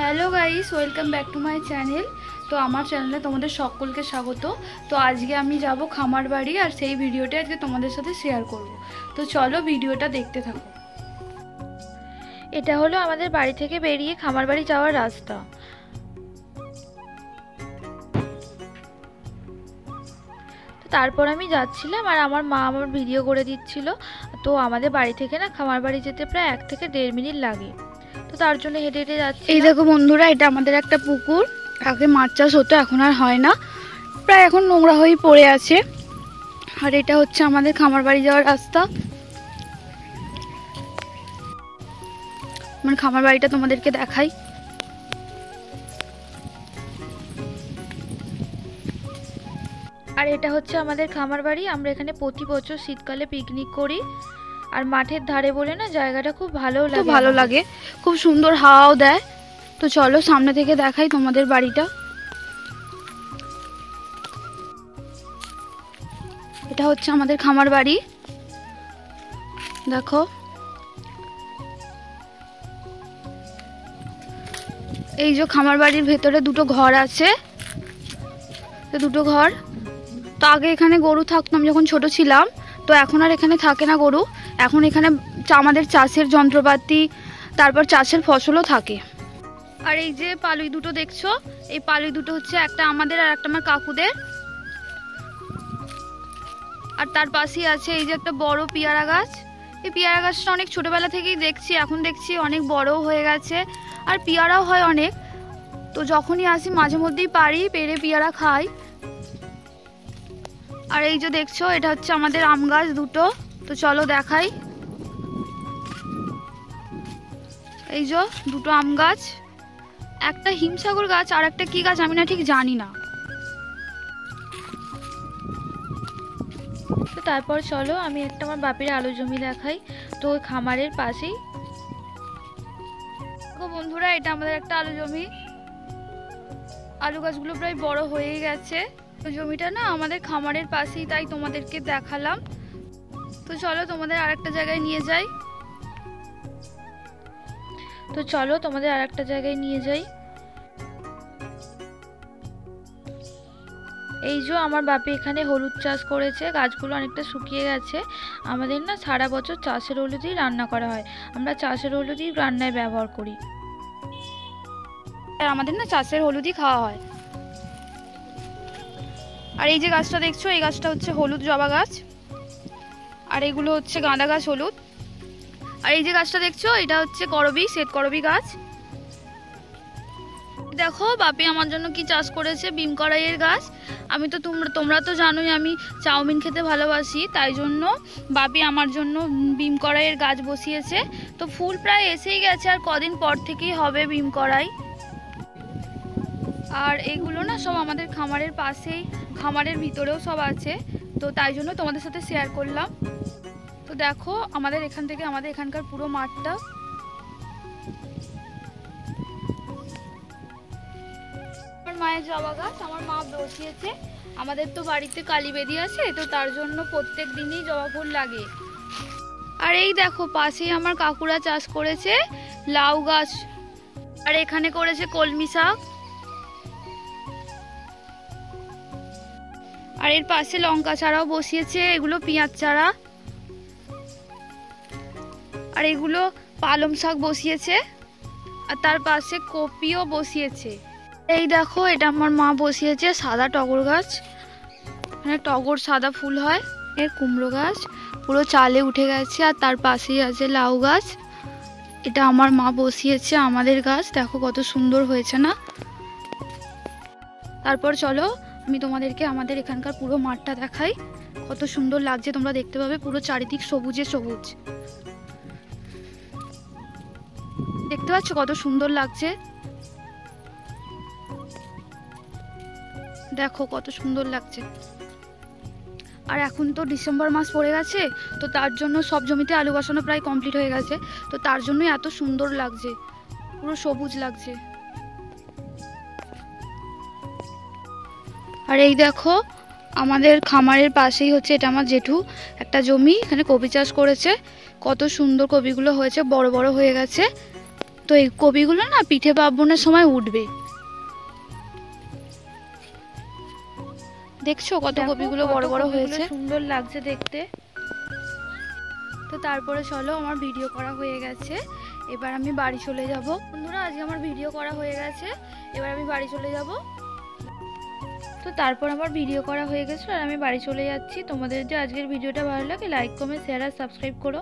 Hello guys, welcome back to my channel. তো আমার চ্যানেলে তোমাদের সকলকে স্বাগত। তো আজকে আমি যাব খামার বাড়ি, আর সেই ভিডিওটা আজকে তোমাদের সাথে শেয়ার করব। তো চলো ভিডিওটা দেখতে থাকো। এটা হলো আমাদের বাড়ি থেকে বেরিয়ে খামার বাড়ি যাওয়ার রাস্তা। তারপর আমি যাচ্ছিলাম আর আমার মা আমার ভিডিও করে দিচ্ছিল। তো আমাদের বাড়ি থেকে না খামার বাড়ি যেতে প্রায় 1 থেকে 1.5 মিনিট লাগে। তো তার জন্য হেঁটে হেঁটে যাচ্ছি। এই দেখো বন্ধুরা, এটা আমাদের একটা পুকুর। আগে মাছ চাষ হতো, এখন আর হয় না, প্রায় এখন নোংরা হয়েই পড়ে আছে। আর এটা হচ্ছে আমাদের খামার বাড়ি যাওয়ার রাস্তা। আমার খামার বাড়িটা তোমাদেরকে দেখাই। আর এটা হচ্ছে আমাদের খামার বাড়ি। আমরা এখানে প্রতি বছর শীতকালে পিকনিক করি। আর মাঠের ধারে বলে না জায়গাটা খুব ভালো লাগে, খুব সুন্দর হাওয়াও দেয়। তো চলো সামনে থেকে দেখাই তোমাদের বাড়িটা। এটা হচ্ছে আমাদের খামার বাড়ি, দেখো। এই যে খামার বাড়ির ভেতরে দুটো ঘর আছে, দুটো ঘর। তো আগে এখানে গরু থাকতাম যখন ছোট ছিলাম, তো এখন আর এখানে থাকে না গরু। এখন এখানে আমাদের চাষের যন্ত্রপাতি, তারপর চাষের ফসলও থাকে। আর এই যে পালুই দুটো দেখছো, এই পালুই দুটো হচ্ছে একটা আমাদের আর একটা আমার কাকুদের। আর তার পাশেই আছে এই যে একটা বড় পেয়ারা গাছ। এই পেয়ারা গাছটা অনেক ছোটবেলা থেকেই দেখছি, এখন দেখছি অনেক বড়ও হয়ে গেছে, আর পেয়ারাও হয় অনেক। তো যখনই আসি মাঝে মধ্যেই পেরে পেয়ারা খাই। আর এই যে দেখছো, এটা হচ্ছে আমাদের আম গাছ দুটো। তো চলো দেখাই। এই যে দুটো আম গাছ, একটা হিমসাগর গাছ আর একটা কি গাছ আমি না ঠিক জানি না। তো তারপর চলো আমি একটা আমার বাপের আলু জমি দেখাই। তো ওই খামারের পাশেই বন্ধুরা, এটা আমাদের একটা আলু জমি। আলু গাছগুলো প্রায় বড় হয়ে গেছে। তো জমিটা না আমাদের খামারের পাশেই, তাই তোমাদেরকে দেখালাম। তো চলো তোমাদের আরেকটা জায়গায় নিয়ে যাই। এই যে আমার বাপি এখানে হলুদ চাষ করেছে, গাছগুলো অনেকটা শুকিয়ে গেছে। আমাদের না সারা বছর চাষের হলুদই রান্না করা হয়, আমরা চাষের হলুদই রান্নায় ব্যবহার করি। আর আমাদের না চাষের হলুদই খাওয়া হয়। আর এই যে গাছটা দেখছো, এই গাছটা হচ্ছে হলুদ জবা গাছ, আর এগুলো হচ্ছে গাঁদা গাছ হলুদ। আর এই যে গাছটা দেখছো, এটা হচ্ছে শ্বেত করবী গাছ। দেখো বাপি আমার জন্য কি চাষ করেছে, বিম কড়াইয়ের গাছ। আমি তো তোমরা তো জানোই আমি চাউমিন খেতে ভালোবাসি, তাই জন্য বাপি আমার জন্য বিম কড়াইয়ের গাছ বসিয়েছে। তো ফুল প্রায় এসেই গেছে, আর কদিন পর থেকেই হবে বিম কড়াই। আর এগুলো না সব আমাদের খামারের পাশেই, খামারের ভিতরেও সব আছে। তো তাই জন্য তোমাদের সাথে শেয়ার করলাম। তো দেখো আমাদের এখান থেকে আমাদের এখানকার পুরো মাঠটা। আমার মায়ের জবা গাছ আমার মা বসিয়েছে। আমাদের তো বাড়িতে কালী বেদি আছে, তো তার জন্য প্রত্যেক দিনই জবা ফুল লাগে। আর এই দেখো পাশেই আমার কাকুরা চাষ করেছে লাউ গাছ, আর এখানে করেছে কলমি শাক। আর এর পাশে লঙ্কা চারাও বসিয়েছে, এগুলো পেঁয়াজ চারা। আর এগুলো পালং শাক বসিয়েছে, আর তার পাশে কপিও বসিয়েছে। এই দেখো এটা আমার মা বসিয়েছে সাদা টগর গাছ, মানে টগর সাদা ফুল হয়। এর কুমড়ো গাছ পুরো চালে উঠে গেছে, আর তার পাশেই আছে লাউ গাছ। এটা আমার মা বসিয়েছে আমাদের গাছ, দেখো কত সুন্দর হয়েছে না। তারপর চলো আমি তোমাদেরকে আমাদের এখানকার পুরো মাঠটা দেখাই, কত সুন্দর লাগছে। তোমরা দেখতে পাবে পুরো চারিদিক সবুজে সবুজ, দেখতে পাচ্ছ কত সুন্দর লাগছে। দেখো কত সুন্দর লাগছে। আর এখন তো ডিসেম্বর মাস পড়ে গেছে, তো তার জন্য সব জমিতে আলু বসানো প্রায় কমপ্লিট হয়ে গেছে। তো তার জন্যই এত সুন্দর লাগছে, পুরো সবুজ লাগছে। আর এই দেখো আমাদের খামারের পাশেই হচ্ছে, এটা আমার জেঠু একটা জমি, এখানে কপি চাষ করেছে। কত সুন্দর কপিগুলো হয়েছে, বড় বড় হয়ে গেছে। তো এই কপিগুলো না পিঠে পার্বণের সময় উঠবে। দেখছো কত কপিগুলো বড় বড় হয়েছে, সুন্দর লাগছে দেখতে। তো তারপরে চলো, আমার ভিডিও করা হয়ে গেছে, এবার আমি বাড়ি চলে যাব। বন্ধুরা আজকে আমার ভিডিও করা হয়ে গেছে, এবার আমি বাড়ি চলে যাব। তো তারপর আমার ভিডিও করা হয়ে গেছে আর আমি বাড়ি চলে যাচ্ছি। তোমাদের যে আজকের ভিডিওটা ভালো লাগে লাইক কমেন্ট শেয়ার আর সাবস্ক্রাইব করো।